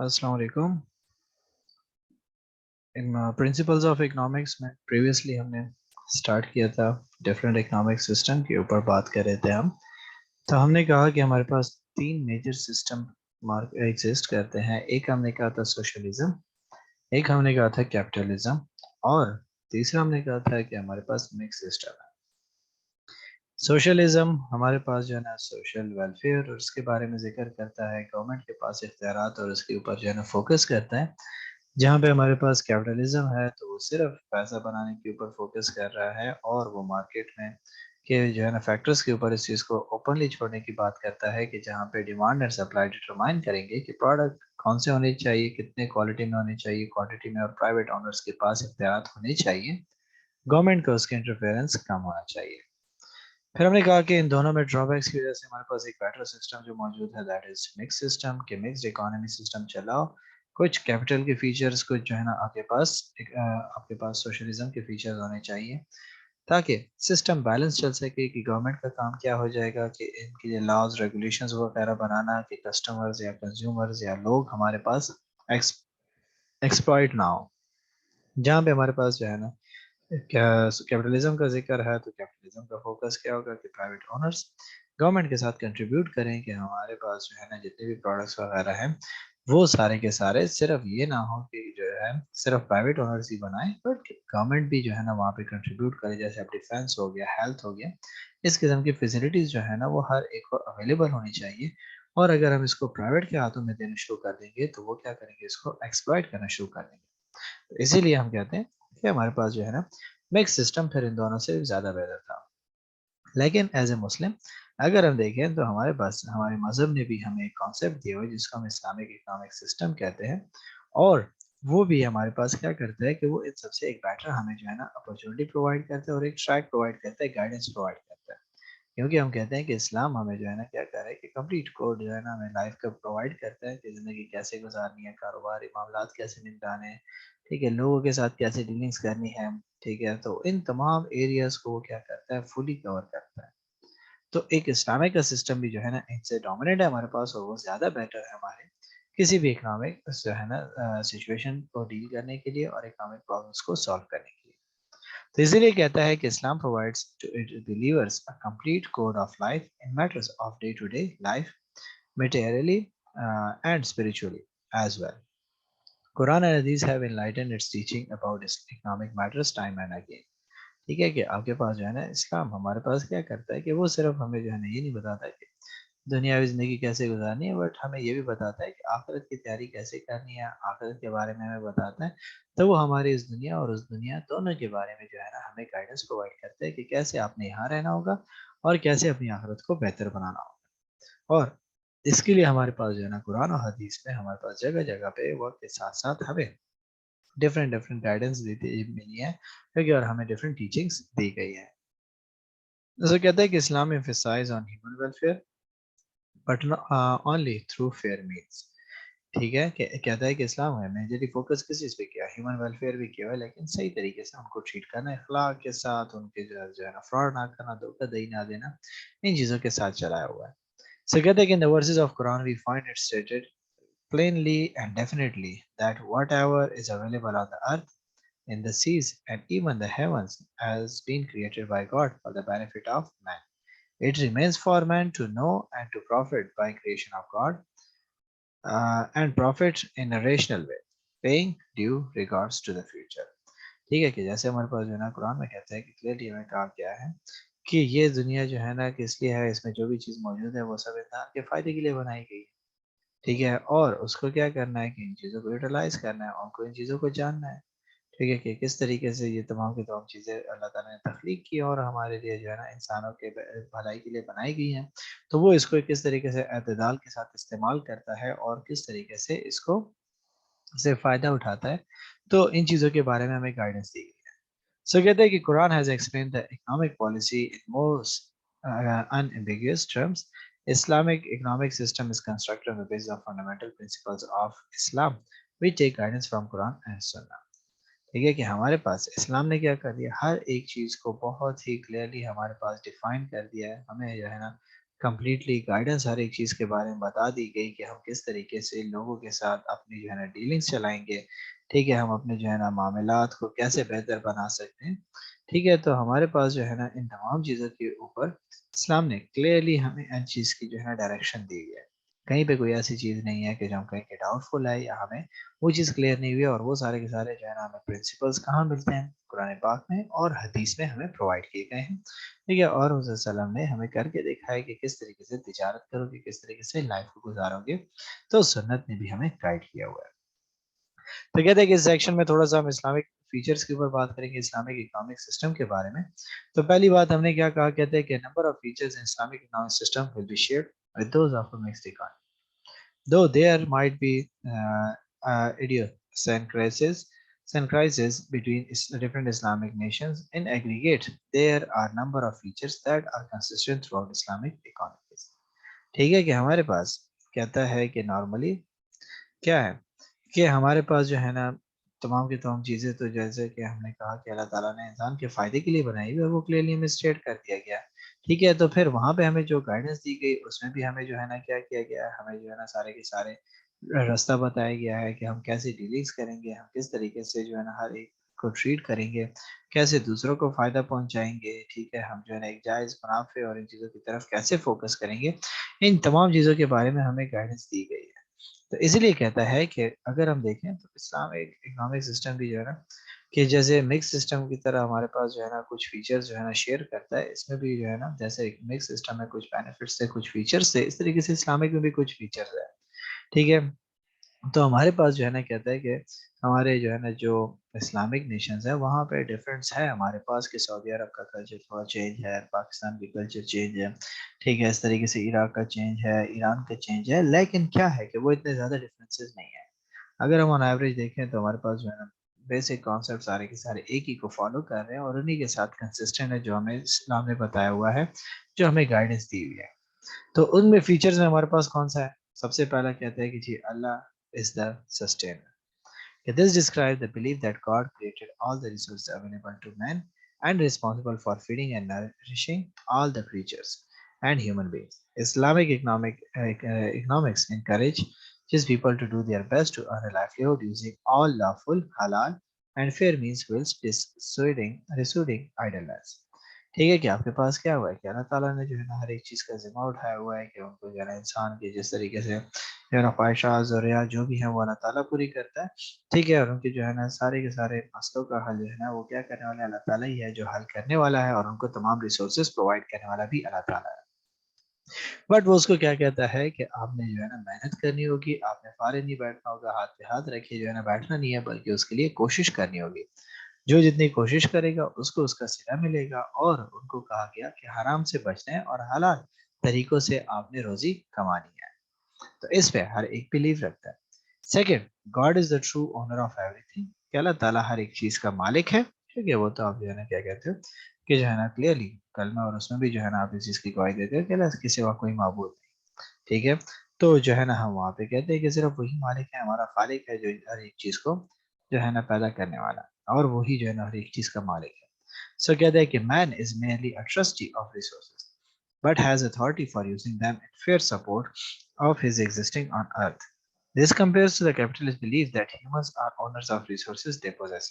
अस्सलाम वालेकुम। इन principles of economics में प्रीवियसली हमने स्टार्ट किया था, डिफरेंट इकोनॉमिक सिस्टम के ऊपर बात कर रहे थे हम। तो हमने कहा कि हमारे पास तीन मेजर सिस्टम एग्जिस्ट करते हैं। एक हमने कहा था सोशलिज्म, एक हमने कहा था कैपिटलिज्म, और तीसरा हमने कहा था कि हमारे पास मिक्स सिस्टम है। सोशलिज्म हमारे पास जो है ना सोशल वेलफेयर और उसके बारे में जिक्र करता है, गवर्नमेंट के पास इख्तियारात और उसके ऊपर जो है ना फोकस करता है। जहाँ पे हमारे पास कैपिटलिज्म है तो वो सिर्फ पैसा बनाने के ऊपर फोकस कर रहा है और वो मार्केट में के जो है ना फैक्टर्स के ऊपर इस चीज़ को ओपनली छोड़ने की बात करता है कि जहाँ पे डिमांड एंड सप्लाई डिटरमाइन करेंगे कि प्रोडक्ट कौन से होने चाहिए, कितने क्वालिटी में होने चाहिए, क्वांटिटी में, और प्राइवेट ओनर्स के पास इख्तियार होने चाहिए। गवर्नमेंट का उसके इंटरफेरेंस कम होना चाहिए। फिर हमने कहा कि इन दोनों में ड्रॉबैक्स की वजह से हमारे पास एक बेटर सिस्टम जो मौजूद है, दैट इज मिक्स सिस्टम, के मिक्स्ड इकोनॉमी सिस्टम चलाओ। कुछ कैपिटल के फीचर्स, कुछ जो है ना आपके पास सोशलिज्म के फीचर्स होने चाहिए, ताकि सिस्टम बैलेंस चल सके। कि गवर्नमेंट का काम क्या हो जाएगा कि इनके लिए लॉज रेगुलेशंस वगैरह बनाना कि कस्टमर्स या कंज्यूमर्स या लोग हमारे पास एक्सप्लॉइट ना हो। जहाँ पे हमारे पास जो है ना क्या कैपिटलिज्म का जिक्र है, तो कैपिटलिज्म का फोकस क्या होगा कि प्राइवेट ओनर्स गवर्नमेंट के साथ कंट्रीब्यूट करें कि हमारे पास जो है ना जितने भी प्रोडक्ट्स वगैरह हैं वो सारे के सारे सिर्फ ये ना हो कि जो है सिर्फ प्राइवेट ओनर्स ही बनाए, बट गवर्नमेंट भी जो है ना वहाँ पे कंट्रीब्यूट करे। जैसे अब डिफेंस हो गया, हेल्थ हो गया, इस किस्म की फैसिलिटीज जो है ना वो हर एक को अवेलेबल होनी चाहिए। और अगर हम इसको प्राइवेट के हाथों में देना शुरू कर देंगे तो वो क्या करेंगे, इसको एक्सप्लॉइट करना शुरू कर देंगे। तो इसीलिए हम कहते हैं कि हमारे पास जो है ना मिक्स सिस्टम फिर इन दोनों से ज़्यादा बेहतर था। लेकिन एज ए मुस्लिम अगर हम देखें तो हमारे पास हमारे मज़हब ने भी हमें एक कॉन्सेप्ट दिया हुआ है जिसको हम इस्लामिक इकोनॉमिक सिस्टम कहते हैं। और वो भी हमारे पास क्या करता है कि वो इन सबसे एक बेटर हमें जो है ना अपॉर्चुनिटी प्रोवाइड करता है और एक ट्रैक प्रोवाइड करता है, गाइडेंस प्रोवाइड करता है। क्योंकि हम कहते हैं कि इस्लाम हमें जो है ना क्या कर रहा है कि कंप्लीट कोड जो है ना हमें लाइफ का प्रोवाइड करता है कि ज़िंदगी कैसे गुजारनी है, कारोबारी मामलात कैसे निपटाने हैं, ठीक है, लोगों के साथ कैसे डीलिंग्स करनी है, ठीक है। तो इन तमाम एरियाज को वो क्या करता है, फुली कवर करता है। तो एक इस्लामिक का सिस्टम भी जो है ना इनसे डोमिनेट है हमारे पास, और वो ज़्यादा बेटर है हमारे किसी भी इकोनॉमिक जो है ना सिचुएशन को डील करने के लिए और इकोनॉमिक प्रॉब्लम्स को सॉल्व करने के लिए। तो इसीलिए कहता है कि Islam provides to it believers a complete code of life in matters of day to day life, materially and spiritually as well. Quran and Hadith have enlightened its teaching about economic matters time and again. ठीक है कि आपके पास जो है ना इस्लाम हमारे पास क्या करता है कि वो सिर्फ हमें जो है ना ये नहीं बताता कि दुनियावी जिंदगी कैसे गुजारनी है, बट हमें ये भी बताता है कि आखिरत की तैयारी कैसे करनी है, आखिरत के बारे में हमें बताता है। तो वो हमारी इस दुनिया और उस दुनिया दोनों के बारे में जो है ना हमें गाइडेंस प्रोवाइड करता है कि कैसे आपने यहाँ रहना होगा और कैसे अपनी आखिरत को बेहतर बनाना होगा। और इसके लिए हमारे पास जो है ना कुरान और हदीस में हमारे पास जगह जगह पे वक्त के साथ साथ हमें डिफरेंट डिफरेंट गाइडेंस देती मिली है, क्योंकि और हमें डिफरेंट टीचिंग्स दी गई है। जैसे कहता है कि Islam emphasise on human welfare but only through fair means. ठीक है कि कहता है कि इस्लाम है मेजरली फोकस किस चीज़ पे किया, ह्यूमन वेलफेयर भी किया है, लेकिन सही तरीके से उनको ट्रीट करना, इखलाक के साथ उनके जो है ना फ्रॉड ना करना, धोखा दही ना देना, इन चीज़ों के साथ चलाया हुआ है। So कहते हैं कि in the verses of Quran we find it stated plainly and definitely that whatever is available on the earth, in the seas, and even the heavens has been created by God for the benefit of man. It remains for man to know and to profit by creation of God, and profit in a rational way, paying due regards to the future. ठीक है कि जैसे हमारे पास जो है ना कुरान में कहता है कि क्लियरली हमें कहा गया है कि ये दुनिया जो है ना किस लिए है, इसमें जो भी चीज़ मौजूद है वो सब इंसान के फायदे के लिए बनाई गई है। ठीक है, और उसको क्या करना है कि इन चीज़ों को यूटिलाइज करना है, उनको इन चीज़ों को जानना है। ठीक है कि किस तरीके से ये तमाम की तमाम चीज़ें अल्लाह ताला ने तख्लीक की और हमारे लिए जो है ना इंसानों के भलाई के लिए बनाई गई हैं। तो वो इसको किस तरीके से एतदाल के साथ इस्तेमाल करता है और किस तरीके से इसको से फ़ायदा उठाता है, तो इन चीज़ों के बारे में हमें गाइडेंस दी गई है। सो कहते हैं कि Quran has explained the economic policy in most unambiguous terms. Islamic economic system is constructed on the basis of fundamental principles of Islam. We take guidance from Quran and Sunnah. ठीक है कि हमारे पास इस्लाम ने क्या कर दिया, हर एक चीज़ को बहुत ही क्लियरली हमारे पास डिफाइन कर दिया है। हमें जो है ना کمپلیٹلی گائیڈنس ہر ایک چیز کے بارے میں بتا دی گئی کہ ہم کس طریقے سے لوگوں کے ساتھ اپنی جو ہے نا ڈیلنگس چلائیں گے. ٹھیک ہے, ہم اپنے جو ہے نا معاملات کو کیسے بہتر بنا سکتے ہیں. ٹھیک ہے, تو ہمارے پاس جو ہے نا ان تمام چیزوں کے اوپر اسلام نے کلیئرلی ہمیں ان چیز کی جو ہے نا ڈائریکشن دی ہے. کہیں پہ کوئی ایسی چیز نہیں ہے کہ جو ہم کہیں کہ ڈاؤٹ فل ہے یا ہمیں وہ چیز کلیئر نہیں ہوئی. اور وہ سارے کے سارے جو ہے نا ہمیں پرنسپلس کہاں ملتے ہیں؟ قرآن پاک میں اور حدیث میں ہمیں پرووائڈ کیے گئے ہیں. ٹھیک ہے, اور حضرت صلی اللہ علیہ وسلم نے ہمیں کر کے دکھا ہے کہ کس طریقے سے تجارت کرو گے, کس طریقے سے لائف کو گزارو گے. تو سنت نے بھی ہمیں گائیڈ کیا ہوا ہے. تو کہتے ہیں کہ اس سیکشن میں تھوڑا سا ہم اسلامک فیچرز کے اوپر بات کریں گے, اسلامک اکنامک سسٹم کے بارے میں. تو پہلی بات ہم نے کیا کہا, کہتے ہیں کہ number of features in Islamic economic system will be shared with those of a mixed economy. Though there might be idiosyncrasies between different Islamic nations, in aggregate, there are number of features that are consistent throughout Islamic economies. ٹھیک ہے, کہ ہمارے پاس کہتا ہے کہ normally کیا ہے کہ ہمارے پاس جو ہے نا تمام کی تمام چیزیں, تو جیسے کہ ہم نے کہا کہ اللہ تعالیٰ نے انسان کے فائدے کے لیے بنائی ہوئی ہے, وہ کلیئرلی ہمیں اسٹیٹ کر دیا گیا. ٹھیک ہے, تو پھر وہاں پہ ہمیں جو گائیڈنس دی گئی اس میں بھی ہمیں جو ہے نا کیا کیا گیا ہے, ہمیں جو ہے نا سارے کے سارے راستہ بتایا گیا ہے کہ ہم کیسے ڈیلنگس کریں گے, ہم کس طریقے سے جو ہے نا ہر ایک کو ٹریٹ کریں گے, کیسے دوسروں کو فائدہ پہنچائیں گے. ٹھیک ہے, ہم جو ہے نا ایک جائز منافع اور ان چیزوں کی طرف کیسے فوکس کریں گے, ان تمام چیزوں کے بارے میں ہمیں گائیڈنس دی گئی ہے. تو اس لیے کہتا ہے کہ اگر ہم دیکھیں تو اسلام ایک اکنامک سسٹم بھی جو ہے نا کہ جیسے مکس سسٹم کی طرح ہمارے پاس جو ہے نا کچھ فیچرز جو ہے نا شیئر کرتا ہے. اس میں بھی جو ہے نا جیسے ایک مکس سسٹم میں کچھ بینیفٹس سے کچھ فیچرز سے, اس طریقے سے اسلامک میں بھی کچھ فیچرز ہے. ٹھیک ہے, تو ہمارے پاس جو ہے نا کہتا ہے کہ ہمارے جو ہے نا جو اسلامک نیشنز ہیں وہاں پہ ڈفرینس ہے ہمارے پاس, کہ سعودی عرب کا کلچر تھوڑا چینج ہے, پاکستان کی کلچر چینج ہے. ٹھیک ہے, اس طریقے سے عراق کا چینج ہے, ایران کا چینج ہے, لیکن کیا ہے کہ وہ اتنے زیادہ ڈفرینسز نہیں ہے. اگر ہم آن ایوریج دیکھیں تو ہمارے پاس جو ہے نا بیسک کانسیپٹ سارے کے سارے ایک ہی کو فالو کر رہے ہیں اور انہی کے ساتھ کنسسٹنٹ ہے جو ہمیں اسلام نے بتایا ہوا ہے, جو ہمیں گائیڈنس دی ہوئی ہے. تو ان میں فیچرز میں ہمارے پاس کون سا ہے؟ سب سے پہلا کہتا ہے کہ جی اللہ از دا sustainer. This describes the belief that God created all the resources available to man and responsible for feeding and nourishing all the creatures and human beings. Islamic economics encourages people to do their best to earn a livelihood using all lawful, halal, and fair means whilst dissuading idleness. ٹھیک ہے, کہ آپ کے پاس کیا ہوا ہے کہ اللہ تعالیٰ نے جو ہے نا ہر ایک چیز کا ذمہ اٹھایا ہوا ہے کہ ان کو جو ہے نا انسان کی جس طریقے سے جو ہے نا خواہشات ضروریات جو بھی ہیں وہ اللہ تعالیٰ پوری کرتا ہے. ٹھیک ہے, اور ان کے جو ہے نا سارے کے سارے مسئلوں کا حل جو ہے نا وہ کیا کرنے والا ہے, اللہ تعالیٰ ہی ہے جو حل کرنے والا ہے, اور ان کو تمام ریسورسز پرووائڈ کرنے والا بھی اللہ تعالیٰ ہے. بٹ وہ اس کو کیا کہتا ہے کہ آپ نے جو ہے نا محنت کرنی ہوگی, آپ نے فارغ نہیں بیٹھنا ہوگا, ہاتھ پہ ہاتھ رکھے جو ہے نا بیٹھنا نہیں ہے, بلکہ اس کے لیے کوشش کرنی ہوگی. جو جتنی کوشش کرے گا اس کو اس کا صلہ ملے گا. اور ان کو کہا گیا کہ حرام سے بچنا ہے اور حلال طریقوں سے آپ نے روزی کمانی ہے. تو اس پہ ہر ایک بلیو رکھتا ہے. Second, God is the true owner of every thing, کہ اللہ تعالیٰ ہر ایک چیز کا مالک ہے. ٹھیک ہے, وہ تو آپ جو ہے نا کیا کہتے ہو کہ جو ہے نا کلیئرلی کلمہ اور اس میں بھی جو ہے نا آپ اس چیز کی گواہی دیتے ہو کہ اللہ کے سوا کوئی معبود نہیں. ٹھیک ہے, تو جو ہے نا ہم وہاں پہ کہتے ہیں کہ صرف وہی مالک ہے, ہمارا خالق ہے, جو ہر ایک چیز کو جو ہے نا پیدا کرنے والا, اور وہی جو ہے نا ہر ایک چیز کا مالک ہے. سو کہتے ہیں کہ man is merely a trustee of resources but has authority for using them in fair support of his existing on earth. This compares to the capitalist belief that humans are owners of resources they possess.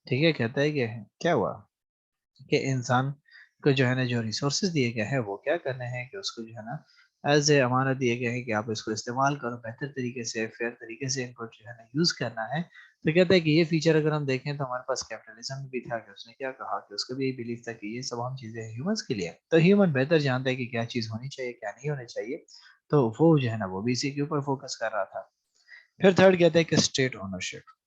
ٹھیک ہے, کہتا ہے کہ کیا ہوا کہ انسان کو جو ہے نا جو ریسورسز دیے گئے ہیں وہ کیا کرنے ہیں کہ اس کو جو ہے نا ایز اے امانت دیے گئے ہیں کہ آپ اس کو استعمال کرو بہتر طریقے سے, فیئر طریقے سے ان کو جو ہے نا یوز کرنا ہے. تو کہتا ہے کہ یہ فیچر اگر ہم دیکھیں تو ہمارے پاس کیپٹلزم بھی تھا, کہ اس نے کیا کہا کہ اس کو بھی یہی بلیف تھا کہ یہ سب ہم چیزیں ہیومنس کے لیے, تو ہیومن بہتر جانتا ہے کہ کیا چیز ہونی چاہیے کیا نہیں ہونی چاہیے. تو وہ جو ہے نا وہ بھی اسی کے اوپر فوکس کر رہا تھا. پھر تھرڈ کہتا ہے کہ اسٹیٹ اونرشپ,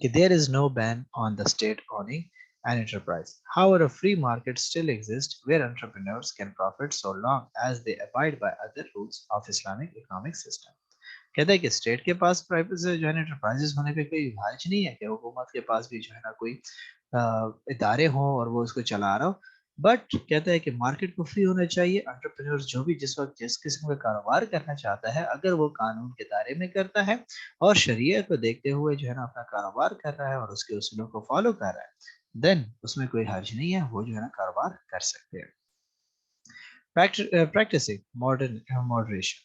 کہ there is no ban on the state owning an enterprise. However, a free market still exists where entrepreneurs can profit so long as they abide by other rules of Islamic economic system. کہتا ہے کہ state کے پاس private جو ہے نا enterprises ہونے پہ کوئی حرج نہیں ہے, کہ حکومت کے پاس بھی جو ہے نا کوئی ادارے ہوں اور وہ اس کو چلا رہا ہو. بٹ کہتا ہے کہ مارکیٹ کو فری ہونا چاہیے. انٹرپرینور جو بھی جس وقت جس قسم کا کاروبار کرنا چاہتا ہے, اگر وہ قانون کے دائرے میں کرتا ہے اور شریعت کو دیکھتے ہوئے جو ہے نا اپنا کاروبار کر رہا ہے اور اس کے اصولوں کو فالو کر رہا ہے, دین اس میں کوئی حرج نہیں ہے, وہ جو ہے نا کاروبار کر سکتے ہیں. Practicing moderation.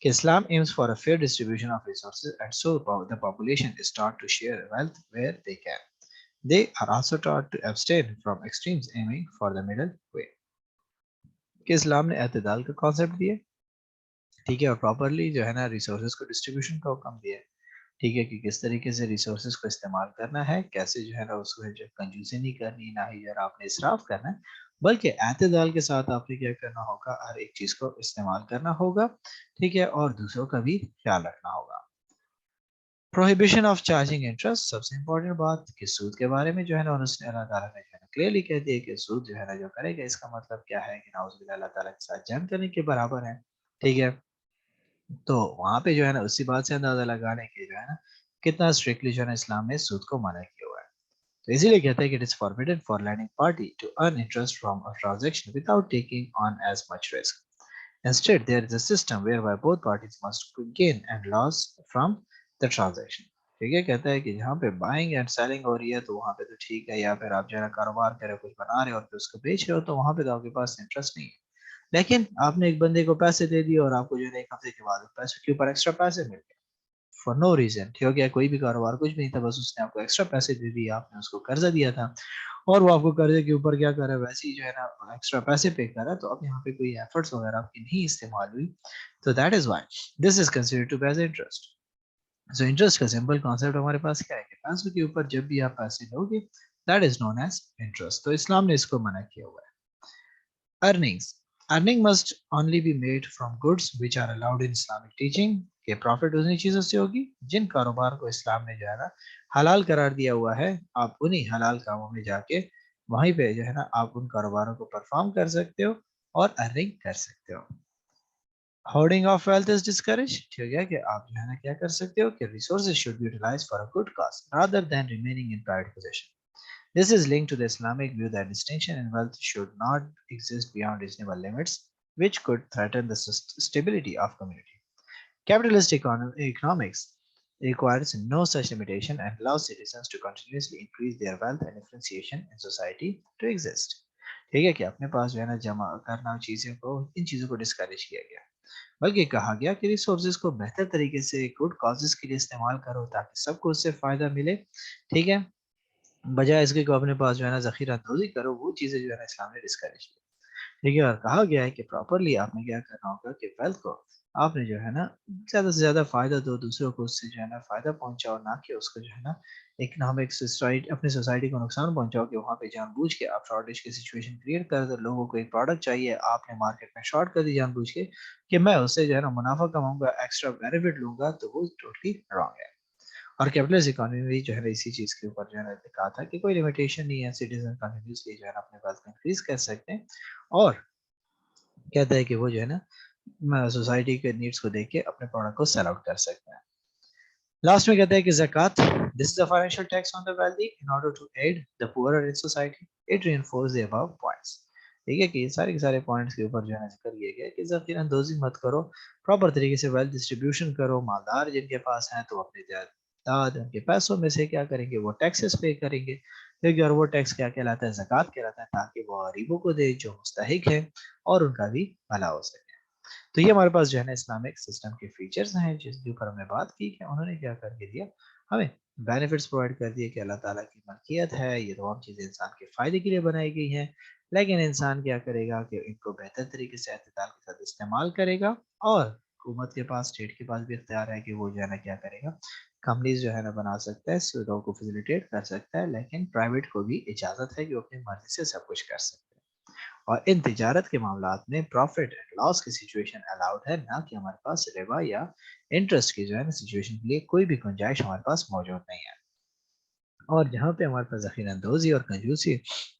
Islam aims for a fair distribution of resources, and so the population is taught to share wealth where they can. They are also taught to abstain from extremes, aiming for the middle way. कि इस्लाम ने एतदाल का concept दिया, ठीक है, और properly जो है ना रिसोर्सेज को डिस्ट्रीब्यूशन का हुक्म दिया है, ठीक है, कि किस तरीके से रिसोर्सेज को इस्तेमाल करना है, कैसे जो है ना उसको जो कंजूसी नहीं करनी, ना ही जरा आपने इसराफ करना है, बल्कि एतदाल के साथ आपने क्या करना होगा, हर एक चीज को इस्तेमाल करना होगा, ठीक है, और दूसरों का भी ख्याल रखना होगा. प्रोहिबिशन ऑफ चार्जिंग इंटरेस्ट, सबसे इंपॉर्टेंट बात कि सूद के बारे में जो है ना उसने अल्लाह ताला ने जो है क्लियरली कह दिया कि सूद जो है ना जो करेगा इसका मतलब क्या है कि नाउजुबिल्लाह अल्लाह ताला के साथ जंग करने के बराबर है, ठीक है. तो वहां पे जो है ना उसी बात से अंदाजा लगाने के जो है ना कितना स्ट्रिक्टली जो है ना इस्लाम ने सूद को मना किया हुआ है. तो इसीलिए कहते हैं कि it is forbidden for lending party to earn interest from a transaction without taking on as much risk. Instead, there is a system whereby both parties must gain and loss from the transaction. ठीक है, कहता है कि जहाँ पे buying and selling हो रही है तो वहाँ पे तो ठीक है, या फिर आप जो है कारोबार कर रहे हो, कुछ बना रहे हो और फिर उसको बेच रहे हो, तो वहाँ पे तो आपके पास इंटरेस्ट नहीं है. लेकिन आपने एक बंदे को पैसे दे दिए और आपको जो है एक हफ्ते के बाद पैसे के ऊपर एक्स्ट्रा पैसे मिल गए फॉर नो रीजन, ठीक हो गया, कोई भी कारोबार कुछ भी नहीं था, बस उसने आपको एक्स्ट्रा पैसे दे दिए, आपने उसको कर्जा दिया था और वो आपको कर्जे के ऊपर क्या कर रहा है, वैसे ही जो है ना एक्स्ट्रा पैसे पे कर रहा है, तो अब यहाँ पे कोई एफर्ट्स वगैरह आपकी नहीं इस्तेमाल हुई, तो that is why this is considered to be as interest. So interest का सिंपल कॉन्सेप्ट हमारे पास क्या है कि पैसों के ऊपर जब भी आप पैसे लोगे that is known as interest. तो इस्लाम ने इसको मना किया हुआ है. Earnings. Earning must only be made from goods which are allowed in Islamic teaching. कि प्रॉफिट उन्हीं चीजों से होगी जिन कारोबार को इस्लाम ने जो है ना हलाल करार दिया हुआ है. आप उन्हीं हलाल कामों में जाके वहीं पे जो है ना आप उन कारोबारों को परफॉर्म कर सकते हो और अर्निंग कर सकते हो. Hoarding of wealth is discourage, ठीक है, कि आप जो है ना क्या कर सकते हो कि resources should be utilized for a good cause rather than remaining in private position. This is linked to the Islamic view that distinction in wealth should not exist beyond reasonable limits, which could threaten the stability of community. Capitalist economics requires no such limitation and allows citizens to continuously increase their wealth and differentiation in society to exist. ठीक है, कि अपने पास जो है ना जमा करना चीज़ों को, इन चीज़ों को डिस्करेज किया गया, बल्कि कहा गया कि रिसोर्सेज को बेहतर तरीके से गुड कॉजेज के लिए इस्तेमाल करो ताकि सबको उससे फायदा मिले, ठीक है, बजाय इसके को अपने पास जो है ना ज़ख़ीरा अंदोज़ी करो, वो चीज़ें जो है ना इस्लाम ने डिस्करेज की. ठीक है, और कहा गया है कि प्रॉपरली आपने क्या करना होगा कि वेल्थ को आपने जो है ना ज़्यादा से ज़्यादा फ़ायदा दो, दूसरों को उससे जो है ना फ़ायदा पहुँचाओ, ना कि उसको जो है ना इकोनॉमिक सोसाइटी अपनी सोसाइटी को नुकसान पहुँचाओ कि वहाँ पे जानबूझ के आप शॉर्टेज की सिचुएशन क्रिएट कर दो. लोगों को एक प्रोडक्ट चाहिए, आपने मार्केट में शॉर्ट कर दी जानबूझ के कि मैं उससे जो है ना मुनाफा कमाऊँगा, एक्स्ट्रा बेनिफिट लूँगा, तो वो टोटली रॉन्ग है. और कैपिटलिस्ट इकोनॉमी में जो है ना इसी चीज़ के ऊपर जो है ना कहा था कि कोई लिमिटेशन नहीं है, सिटीजन कंटिन्यूसली जो है ना अपने वेल्थ को इंक्रीज कर सकते हैं, और कहता है कि वो जो है ना सोसाइटी के नीड्स को देख के अपने प्रोडक्ट को सेल आउट कर सकते हैं. लास्ट में कहता है कि ज़कात, this is a financial tax on the wealthy in order to aid the poor in society. It reinforce the above points. ठीक है, कि ये सारे के सारे पॉइंट्स के ऊपर जो है ना जिक्र किया गया कि ज़ख़ीरा अंदोज़ी मत करो, प्रॉपर तरीके से वेल्थ डिस्ट्रीब्यूशन करो. मालदार जिनके पास हैं तो अपने जायदाद उनके पैसों में से क्या करेंगे, वो टैक्सेस पे करेंगे, क्योंकि और वो टैक्स क्या कहलाता है, ज़कात कहलाता है, ताकि वो गरीबों को दे जो मुस्तहिक है और उनका भी भला हो सके. तो ये हमारे पास जो है ना इस्लामिक सिस्टम के फीचर्स हैं जिसके ऊपर हमने बात की कि उन्होंने क्या करके दिया, हमें बेनिफिट्स प्रोवाइड कर दिए कि अल्लाह ताला की मलकियत है, ये तमाम चीज़ें इंसान के फ़ायदे के लिए बनाई गई हैं, लेकिन इंसान क्या करेगा कि इनको बेहतर तरीके से एतदाल के साथ इस्तेमाल करेगा, और हुकूमत के पास, स्टेट के पास भी इख्तियार है कि वो जो है ना क्या करेगा, कंपनीज जो है ना बना सकता है, सुविधाओं को फैसिलिटेट कर सकता है, लेकिन प्राइवेट को भी इजाज़त है कि वो अपनी मर्ज़ी से सब कुछ कर सकते हैं. और इन तिजारत के मामलात में प्रॉफिट एंड लॉस की सिचुएशन अलाउड है, ना कि हमारे पास रिबा या इंटरेस्ट की जो है ना सिचुएशन के लिए कोई भी गुंजाइश हमारे पास मौजूद नहीं है. और जहाँ पे हमारे पास ज़ख़ीरा अंदोज़ी और कंजूसी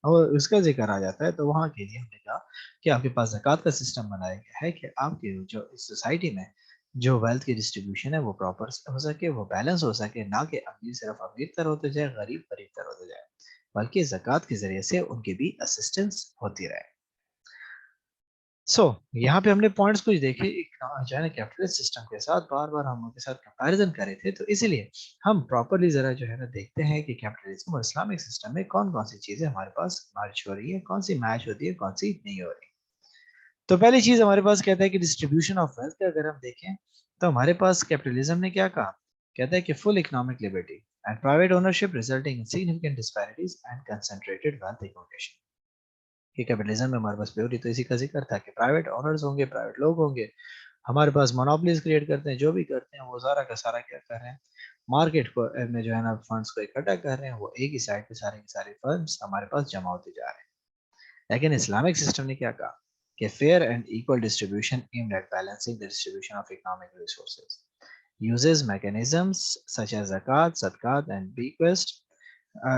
और उसका ज़िक्र आ जाता है, तो वहाँ के लिए हमने कहा कि आपके पास ज़कात का सिस्टम बनाया गया है कि आपकी जो इस सोसाइटी में जो वेल्थ की डिस्ट्रीब्यूशन है वो प्रॉपर हो सके, वो बैलेंस हो सके, ना कि अमीर सिर्फ अमीर तर होते जाए, गरीब गरीब तर होते जाए, बल्कि ज़कात के ज़रिए से उनकी भी असिस्टेंस होती रहे. यहाँ पे हमने पॉइंट्स कुछ देखे एक जो है ना कैपिटलिस्ट सिस्टम के साथ, बार बार हम उनके साथ कंपैरिजन करे थे, तो इसीलिए हम प्रॉपरली जरा जो है ना देखते हैं कि कैपिटलिज्म और इस्लामिक सिस्टम में कौन कौन सी चीजें हमारे पास मैच हो रही है, कौन सी मैच होती है, कौन सी नहीं हो रही. تو پہلی چیز ہمارے پاس کہتا ہے کہ ڈسٹریبیوشن آف ویلتھ کا اگر ہم دیکھیں تو ہمارے پاس کیپٹلزم نے کیا کہا، کہتا ہے کہ full economic liberty and private ownership resulting in significant disparities and concentrated wealth accommodation. کہ کیپٹلزم میں ہمارے پاس پیوری تو اسی کا ذکر تھا کہ پرائیویٹ اونرز ہوں گے، پرائیویٹ لوگ ہوں گے، ہمارے پاس مونوپلیز کریٹ کرتے ہیں، جو بھی کرتے ہیں وہ سارا کا سارا کیا کر رہے ہیں، مارکیٹ کو میں جو ہے نا فنڈس کو اکٹھا کر رہے ہیں، وہ ایک ہی سائڈ پہ سارے کے سارے فنڈس ہمارے پاس جمع ہوتے جا رہے ہیں. لیکن اسلامک سسٹم نے کیا کہا کہ fair and equal distribution aimed at balancing the distribution of economic resources uses mechanisms such as zakat, sadaqat and bequest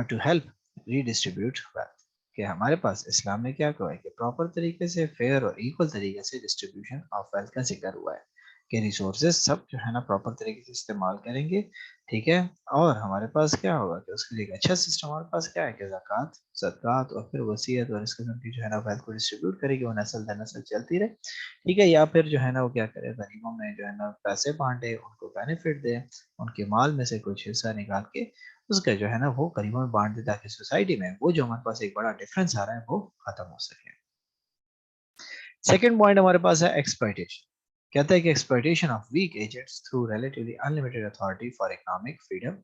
to help redistribute wealth. کہ ہمارے پاس اسلام نے کیا کہا ہے کہ پراپر طریقے سے فیئر اور ایکول طریقے سے ڈسٹریبیوشن آف ویلتھ کا ذکر ہوا ہے کہ ریسورسز سب جو ہے نا پراپر طریقے سے استعمال کریں گے، ٹھیک ہے، اور ہمارے پاس کیا ہوگا کہ اس کے لیے ایک اچھا سسٹم ہمارے پاس کیا ہے کہ زکوٰۃ، صدقات اور پھر وصیت اور اس قسم کی جو ہے نا ویلتھ کو ڈسٹریبیوٹ کرے گی، وہ نسل در نسل چلتی رہے، ٹھیک ہے، یا پھر جو ہے نا وہ کیا کرے، غریبوں میں جو ہے نا پیسے بانٹے، ان کو بینیفٹ دے، ان کے مال میں سے کچھ حصہ نکال کے اس کا جو ہے نا وہ غریبوں میں بانٹ دے تاکہ سوسائٹی میں وہ جو ہمارے پاس ایک بڑا ڈفرینس آ رہا ہے وہ ختم ہو سکے. سیکنڈ پوائنٹ ہمارے پاس ہے ایکسپلائٹیشن. کہتا ہے کہ exploitation of weak agents through relatively unlimited authority for economic freedom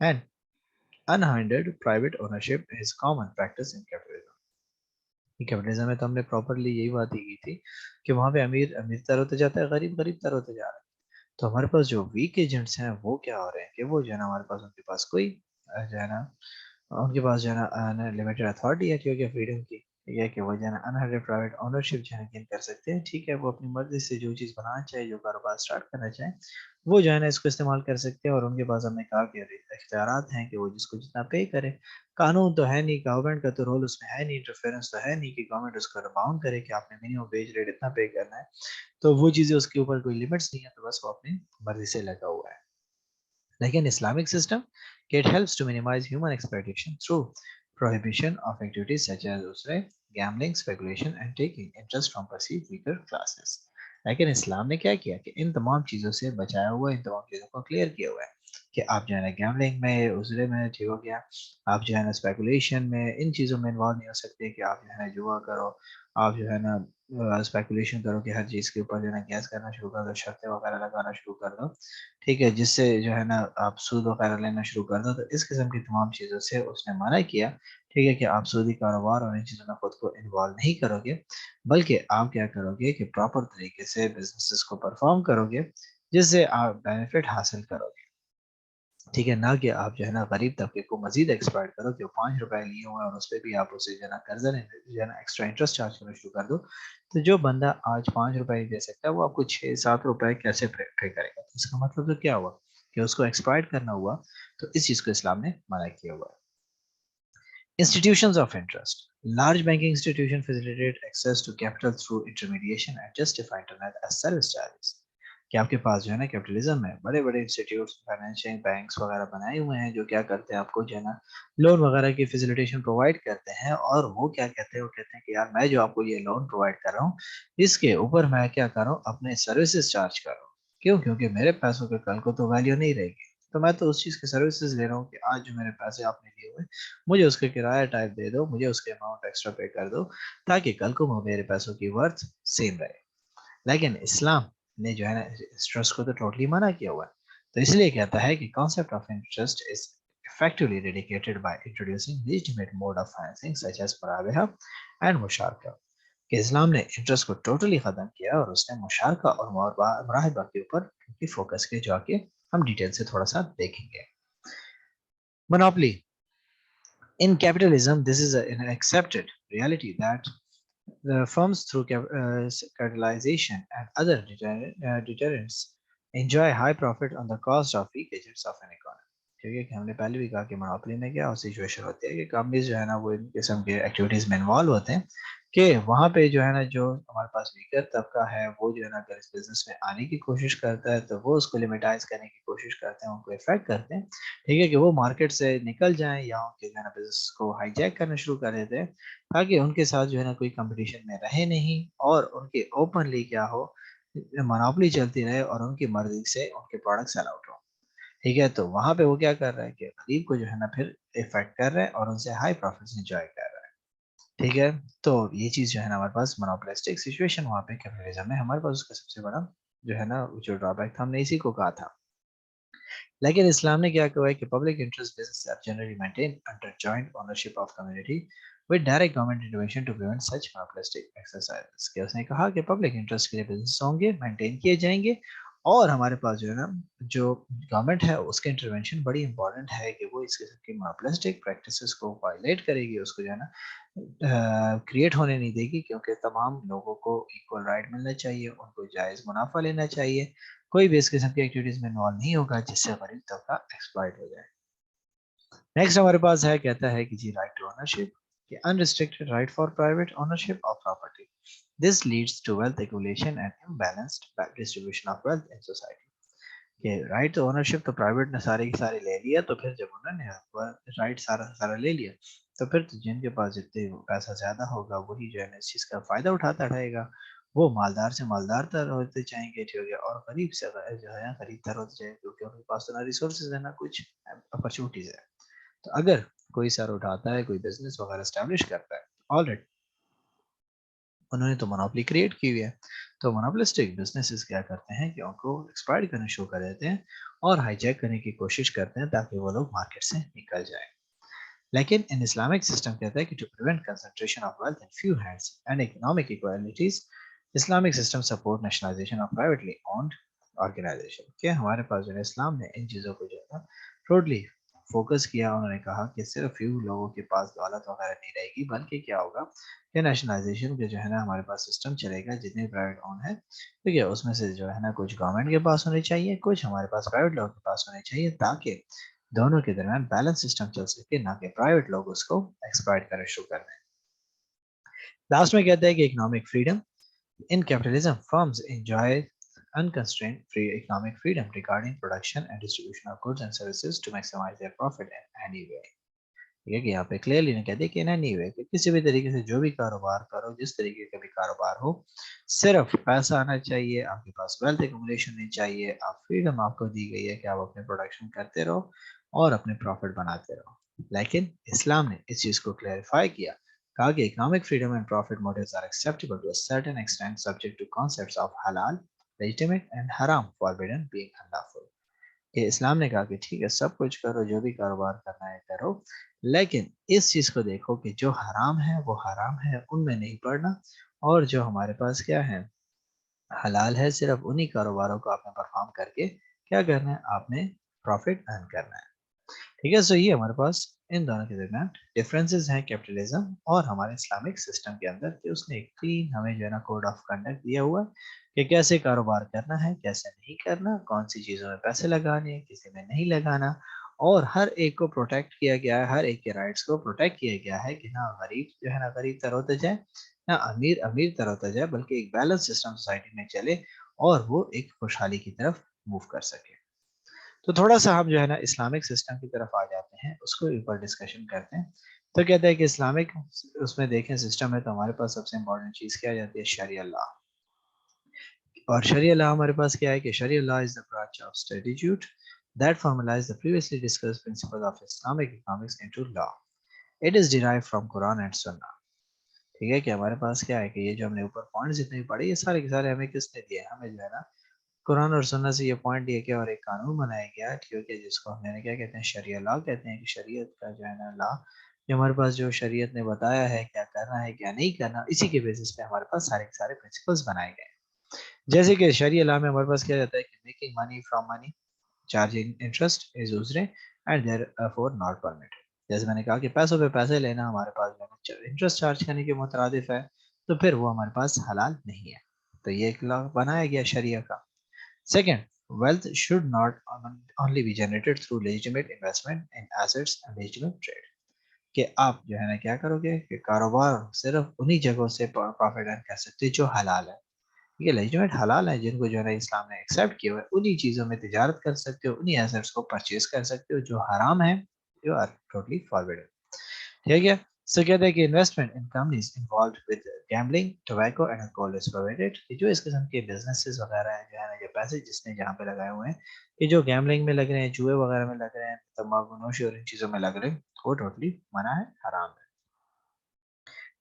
and unhindered private ownership is common practice in capitalism. Capitalism میں تو ہم نے پراپرلی یہی بات ہی کی تھی کہ وہاں پہ امیر امیر تر ہوتے جاتا ہے، غریب غریب تر ہوتے جا رہا ہے. تو ہمارے پاس جو ویک ایجنٹس ہیں وہ کیا ہو رہے ہیں کہ وہ جو ہے نا ہمارے پاس ان کے پاس کوئی جو ہے نا ان کے پاس جو ہے نا لمیٹڈ اتھارٹی ہے کیونکہ فریڈم کی، ٹھیک ہے، کہ وہ جو ہے نا انہرڈ پرائیویٹ اونرشپ جو ہے نا گین کر سکتے ہیں، ٹھیک ہے، وہ اپنی مرضی سے جو چیز بنانا چاہے، جو کاروبار اسٹارٹ کرنا چاہیں وہ جو ہے نا اس کو استعمال کر سکتے ہیں، اور ان کے پاس ہم نے کہا کہ اختیارات ہیں کہ وہ جس کو جتنا پے کرے. قانون تو ہے نہیں، گورنمنٹ کا تو رول اس میں ہے نہیں، انٹرفیئرنس تو ہے نہیں کہ گورنمنٹ اس کو باؤنڈ کرے کہ آپ نے منیمم ویج ریٹ اتنا پے کرنا ہے، تو وہ چیزیں اس کے اوپر کوئی لمٹس نہیں ہے، تو بس وہ اپنی مرضی سے لگا ہوا ہے. لیکن اسلامک سسٹم کہ it helps to minimize human exploitation through prohibition of activities such as usure, gambling, speculation and taking interest from perceived weaker classes. لیکن اسلام نے کیا کیا کہ ان تمام چیزوں سے بچایا ہوا ہے، ان تمام چیزوں کو کلیئر کیا ہوا ہے کہ آپ جو ہے نا گیملنگ میں، اسرے میں، ٹھیک ہو گیا، آپ جو ہے نا اسپیکولیشن میں، ان چیزوں میں انوالو نہیں ہو سکتے کہ آپ جو ہے نا جوا کرو، آپ جو ہے نا اسپیکولیشن کرو کہ ہر چیز کے اوپر جو ہے نا گیس کرنا شروع کر دو، شرطیں وغیرہ لگانا شروع کر دو، ٹھیک ہے، جس سے جو ہے نا آپ سود وغیرہ لینا شروع کر دو. تو اس قسم کی تمام چیزوں سے اس نے منع کیا، ٹھیک ہے، کہ آپ سودی کاروبار اور ان چیزوں میں خود کو انوالو نہیں کرو گے، بلکہ آپ کیا کرو گے کہ پراپر طریقے سے بزنسز کو پرفارم کرو گے جس سے آپ بینیفٹ حاصل کرو گے، ٹھیک ہے، نہ کہ آپ جو ہے نا غریب طبقے کو مزید ایکسپلائٹ کرو کہ وہ 5 روپے لیے ہوئے اور اس پہ بھی آپ اسے جو ہے نا قرضہ جو ہے نا ایکسٹرا انٹرسٹ چارج کرنا شروع کر دو. تو جو بندہ آج 5 روپے دے سکتا ہے وہ آپ کو 6-7 روپے کیسے پے کرے گا؟ تو اس کا مطلب تو کیا ہوا کہ اس کو ایکسپلائٹ کرنا ہوا. تو اس چیز کو اسلام نے منع کیا ہوا ہے. Institutions of interest. Large banking institutions facilitate access to capital through intermediation and justify internet as service charges. کہ آپ کے پاس جو ہے نا کیپٹلزم میں بڑے بڑے انسٹیٹیوٹس، فائنینشیل بینکس وغیرہ بنائے ہوئے ہیں جو کیا کرتے ہیں، آپ کو جو ہے نا لون وغیرہ کی فیسیلیٹیشن پرووائڈ کرتے ہیں، اور وہ کیا کہتے ہیں، وہ کہتے ہیں کہ یار میں جو آپ کو یہ لون پرووائڈ کر رہا ہوں اس کے اوپر میں کیا کر رہا ہوں، اپنے سروسز چارج کر رہا ہوں. کیوں؟ کیونکہ میرے پیسوں کے کل کو تو ویلیو نہیں رہے گی، تو میں تو اس چیز کی سروسز لے رہا ہوں کہ آج جو میرے پیسے آپ نے لیے ہوئے مجھے اس کا کرایہ ٹائپ دے دو، مجھے اس کے اماؤنٹ ایکسٹرا پے کر دو تاکہ کل کو میرے پیسوں کی ورتھ سیم رہے. لیکن اسلام نے جو ہے نا انٹرسٹ کو تو ٹوٹلی منع کیا ہوا ہے. تو اس لیے کہتا ہے کہ concept of interest is effectively eradicated by introducing legitimate mode of financing such as مراوحہ and مشارکہ. کہ اسلام نے انٹرسٹ کو ٹوٹلی ختم کیا اور اس نے مشارکہ اور مراہبہ کے اوپر فوکس کیا، جو کہ ہم ڈیٹیل سے تھوڑا سا دیکھیں گے. Monopoly. In capitalism, this is an accepted reality that the firms through capitalization and other deterrents enjoy high profit on the cost of weak agents of an economy. ٹھیک ہے، کہ ہم نے پہلے بھی کہا کہ منوپلی میں کیا سچویشن ہوتی ہے کہ کمپنیز جو ہے نا وہ ان قسم کے ایکٹیویٹیز میں انوالو ہوتے ہیں کہ وہاں پہ جو ہے نا جو ہمارے پاس ویکر طبقہ ہے وہ جو ہے نا اگر اس بزنس میں آنے کی کوشش کرتا ہے تو وہ اس کو لمیٹائز کرنے کی کوشش کرتے ہیں، ان کو افیکٹ کرتے ہیں، ٹھیک ہے، کہ وہ مارکیٹ سے نکل جائیں یا ان کے جو ہے نا بزنس کو ہائی جیک کرنا شروع کر دیتے ہیں تاکہ ان کے ساتھ جو ہے نا کوئی کمپٹیشن میں رہے نہیں، اور ان کے اوپنلی کیا ہو، منوپلی چلتی رہے اور ان کی مرضی سے ان کے پروڈکٹ سیل آؤٹ ہو. ٹھیک ہے، تو وہاں پہ وہ کیا کر رہا ہے کہ غریب کو جو ہے نا پھر افیکٹ کر رہے ہیں اور ان سے ہائی پروفٹس انجوائے کر رہا ہے. ठीक है, तो ये चीज़ जो है ना हमारे पास मोनोपोलिस्टिक सिचुएशन वहाँ पे कैपिटलिज्म में हमारे पास उसका सबसे बड़ा जो है ना जो ड्रॉबैक था हमने इसी को कहा था। लेकिन इस्लाम ने क्या कहा है कि public interest business are generally maintain under joint ownership of community with direct government intervention to prevent such monopolistic exercises. कि उसने कहा कि पब्लिक इंटरेस्ट के लिए बिजनेस होंगे, मेंटेन किए जाएंगे, और हमारे पास जो है ना जो गवर्नमेंट है उसके इंटरवेंशन बड़ी इंपॉर्टेंट है कि वो इस किस्म की मोनोपोलिस्टिक प्रैक्टिसेस को वायलेट करेगी, उसको जो है ना क्रिएट होने नहीं देगी, क्योंकि तमाम लोगों को इक्वल राइट मिलना चाहिए, उनको जायज़ मुनाफा लेना चाहिए, कोई भी इस किस्म की एक्टिविटीज में इन्वॉल्व नहीं होगा जिससे गरीब तबका एक्सप्लॉइट हो जाए। नेक्स्ट हमारे पास है, कहता है कि जी राइट टू ओनरशिप, कि unrestricted right for private ownership of property, this leads to wealth accumulation and imbalanced distribution of wealth in society. कि राइट टू ओनरशिप तो प्राइवेट ने सारे के सारे ले लिया, तो फिर जब उन्होंने राइट सारा सारा ले लिया, तो फिर तो जिनके पास जितने पैसा ज्यादा होगा वही जो है ना इस चीज का फायदा उठाता रहेगा, वो मालदार से मालदार तर होते जाएंगे, ठीक है, और गरीब से जो है गरीब तर होते जाएंगे, क्योंकि उनके पास तो ना रिसोर्सेज है ना कुछ अपॉर्चुनिटीज है। तो अगर कोई सर उठाता है, कोई बिजनेस वगैरह स्टैब्लिश करता है, ऑलरेडी उन्होंने तो मोनोपोली क्रिएट की हुई है, तो मोनोपोलिस्टिक बिजनेसेस क्या करते हैं कि उनको एक्सप्लॉइट करना शुरू कर देते हैं और हाईजैक करने की कोशिश करते हैं ताकि वो लोग मार्केट से निकल जाए। लेकिन इन इस्लामिक सिस्टम कहता है कि to prevent concentration of wealth in few hands and economic equalities, Islamic system support nationalization of privately owned organization. क्या हमारे पास जो है इस्लाम ने इन चीज़ों को जो है टोटली फोकस किया, उन्होंने कहा कि सिर्फ फ्यू लोगों के पास दौलत वगैरह नहीं रहेगी, बल्कि क्या होगा कि नेशनलाइजेशन के जो है ना हमारे पास सिस्टम चलेगा, जितने प्राइवेट ओन है, ठीक है, उसमें से जो है ना कुछ गवर्नमेंट के पास होने चाहिए, कुछ हमारे पास प्राइवेट लोगों के पास होने चाहिए, ताकि दोनों के दरमियान बैलेंस सिस्टम चल सके, ना कि प्राइवेट लोग उसको एक्सप्लॉइट करना शुरू कर दें। लास्ट में कहते हैं कि economic freedom in capitalism firms enjoy unconstrained free economic freedom regarding production and distribution of goods and services to maximize their profit in any way। ठीक है, कि यहाँ पे क्लियरली ने कह दिया कि ना नहीं हुए कि किसी भी तरीके से जो भी कारोबार करो, जिस तरीके का भी कारोबार हो, सिर्फ पैसा आना चाहिए, आपके पास वेल्थ एकुमुलेशन नहीं चाहिए, आप फ्रीडम आपको दी गई है कि आप अपने प्रोडक्शन करते रहो और अपने प्रॉफिट बनाते रहो। लेकिन इस्लाम ने इस चीज को क्लैरिफाई किया, कहा कि economic freedom and profit motives are acceptable to a certain extent subject to concepts of हलाल, लेजिटिमेट एंड हराम, फॉरबिडन बीइंग अनलॉफुल। कि इस्लाम ने कहा कि ठीक है सब कुछ करो, जो भी कारोबार करना है करो, लेकिन इस चीज को देखो कि जो हराम है वो हराम है, उनमें नहीं पड़ना, और जो हमारे पास क्या है हलाल है, सिर्फ उन्हीं कारोबारों को आपने परफॉर्म करके क्या करना है, आपने प्रॉफिट अर्न करना है। ठीक है, सो ये हमारे पास इन दोनों के दरमियान डिफरेंसेस हैं कैपिटलिज्म और हमारे इस्लामिक सिस्टम के अंदर, कि उसने एक क्लीन हमें जो है ना कोड ऑफ कंडक्ट दिया हुआ है कि कैसे कारोबार करना है, कैसे नहीं करना, कौन सी चीज़ों में पैसे लगाने हैं, किसी में नहीं लगाना, और हर एक को प्रोटेक्ट किया गया है, हर एक के राइट्स को प्रोटेक्ट किया गया है, कि ना गरीब जो है ना गरीब तर होता जाए, ना अमीर अमीर तर होता जाए, बल्कि एक बैलेंस सिस्टम सोसाइटी में चले और वो एक खुशहाली की तरफ मूव कर सके। तो थोड़ा सा हम जो है ना इस्लामिक सिस्टम की तरफ आ जाते हैं, उसको ऊपर डिस्कशन करते हैं। तो कहते हैं कि इस्लामिक उसमें देखें सिस्टम है, तो हमारे पास सबसे इंपॉर्टेंट चीज़ क्या आ जाती है, शरिया लॉ। और शरिया लॉ हमारे पास क्या है कि sharia law is the branch of statute that formalize the previously discussed principles of Islamic economics into law. It is derived from Quran and Sunnah। ठीक है, कि हमारे पास क्या है कि ये जो हमने ऊपर पॉइंट्स जितने भी पढ़े, ये सारे के सारे हमें किसने दिए, हमें जो है ना कुरान और सुन्नत से ये पॉइंट दिया गया और एक कानून बनाया गया, ठीक है, जिसको हमने क्या कहते हैं, शरिया लॉ कहते हैं, कि शरीयत का जो है ना लॉ, जो हमारे पास जो शरीयत ने बताया है क्या करना है क्या नहीं करना, इसी के बेसिस पे हमारे पास सारे के सारे प्रिंसिपल्स बनाए गए हैं। जैसे कि शरिया लॉ में हमारे पास क्या रहता है कि making money from money, charging interest is used and therefore not permitted. जैसे मैंने कहा कि पैसों पे पैसे लेना हमारे पास इंटरेस्ट चार्ज करने के मुतरादिफ है, तो फिर वो हमारे पास हलाल नहीं है। तो ये एक लॉ बनाया गया शरिया का। Second, wealth should not only be generated through legitimate investment in assets and legitimate trade। कि आप जो है ना क्या करोगे कि कारोबार सिर्फ उन्हीं जगहों से प्रॉफिट अर्न कर सकते हैं जो हलाल है। ये लेजिटिमेट हलाल है, जिनको जो है ना इस्लाम ने एक्सेप्ट किया हुआ है, उन्हीं चीज़ों में तिजारत कर सकते हो, उन्हीं एसेट्स को परचेज कर सकते हो, जो हराम है यू आर टोटली फॉरबिडन। ठीक है, सो कहते हैं कि investment in companies involved with gambling, tobacco and alcohol is prohibited. कि जो इस किस्म के बिजनेसेस वगैरह हैं, जो है ना जो पैसे जिसने जहाँ पे लगाए हुए हैं, कि जो गैम्बलिंग में लग रहे हैं, जुए वगैरह में लग रहे हैं, तंबाकू नोशी और इन चीज़ों में लग रहे हैं, वो टोटली मना है, हराम है।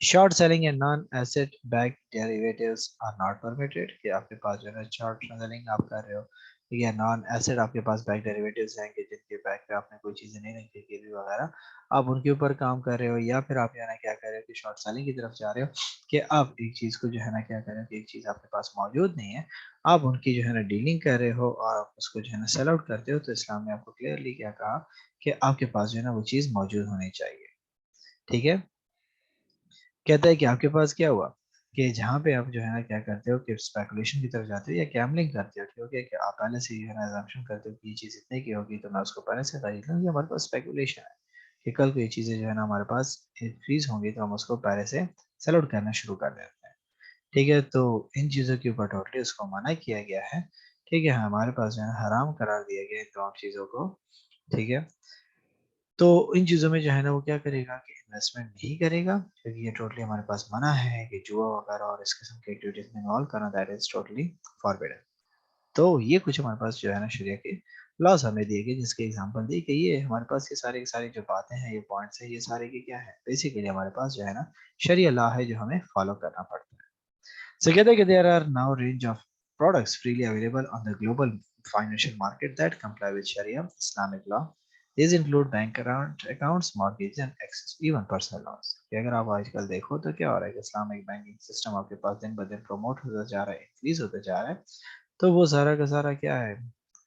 Short selling and non asset back derivatives are not permitted, کہ آپ کے پاس جو ہے نا شارٹ سیلنگ آپ کر رہے ہو یا نان ایسٹ آپ کے پاس بیک ڈیریویٹیوز ہیں کہ جن کے بیک پہ آپ نے کوئی چیزیں نہیں رکھی گیروی وغیرہ، آپ ان کے اوپر کام کر رہے ہو، یا پھر آپ جو ہے نا کیا کر رہے ہو کہ شارٹ سیلنگ کی طرف جا رہے ہو کہ آپ ایک چیز کو جو ہے نا کیا کر رہے ہو کہ ایک چیز آپ کے پاس موجود نہیں ہے، آپ ان کی جو ہے نا ڈیلنگ کر رہے ہو اور آپ اس کو جو ہے نا سیل آؤٹ کرتے ہو، تو اسلام نے آپ کو کلیئرلی کیا کہا کہ آپ کے پاس جو ہے نا وہ چیز موجود ہونی چاہیے. ٹھیک ہے، کہتا ہے کہ آپ کے پاس کیا ہوا کہ جہاں پہ آپ جو ہے نا کیا کرتے ہو کہ اسپیکولیشن کی طرف جاتے ہو یا گیمبلنگ کرتے ہو، ٹھیک ہے کہ آپ پہلے سے جو ہے نا assumption کرتے ہو کہ یہ چیز اتنے کی ہوگی تو میں اس کو پہلے سے خرید لوں، یہ ہمارے پاس اسپیکولیشن ہے کہ کل کو یہ چیزیں جو ہے نا ہمارے پاس انکریز ہوں گی تو ہم اس کو پہلے سے سیل آؤٹ کرنا شروع کر دیتے ہیں. ٹھیک ہے، تو ان چیزوں کے اوپر ٹوٹلی اس کو منع کیا گیا ہے. ٹھیک ہے، ہمارے پاس جو ہے نا حرام قرار دیا گیا ہے تمام چیزوں کو. ٹھیک ہے، تو ان چیزوں میں جو ہے نا وہ کیا کرے گا کہ انویسٹمنٹ نہیں کرے گا، کیونکہ یہ ٹوٹلی ہمارے پاس منع ہے کہ جوا وغیرہ اور اس قسم کی ایکٹیویٹیز میں انوالو کرنا، دیٹ از ٹوٹلی فاربیڈن. تو یہ کچھ ہمارے پاس جو ہے نا شریعہ کے لاس ہمیں دیے گئے، جس کے ایگزامپل دی کہ یہ ہمارے پاس یہ سارے کی ساری جو باتیں ہیں، یہ پوائنٹس ہیں، یہ سارے کی کیا ہے بیسیکلی ہمارے پاس جو ہے نا شریعہ لا ہے جو ہمیں فالو کرنا پڑتا ہے. So kehte ہیں کہ there are now range of products freely available on the global financial market that comply with Sharia Islamic law. These include bank accounts, mortgage and access, even personal loans. کہ اگر آپ آج کل دیکھو تو کیا ہو رہا ہے کہ اسلامک بینکنگ سسٹم آپ کے پاس دن بدن پروموٹ ہوتا جا رہا ہے، انکریز ہوتا جا رہا ہے، تو وہ سارا کا سارا کیا ہے،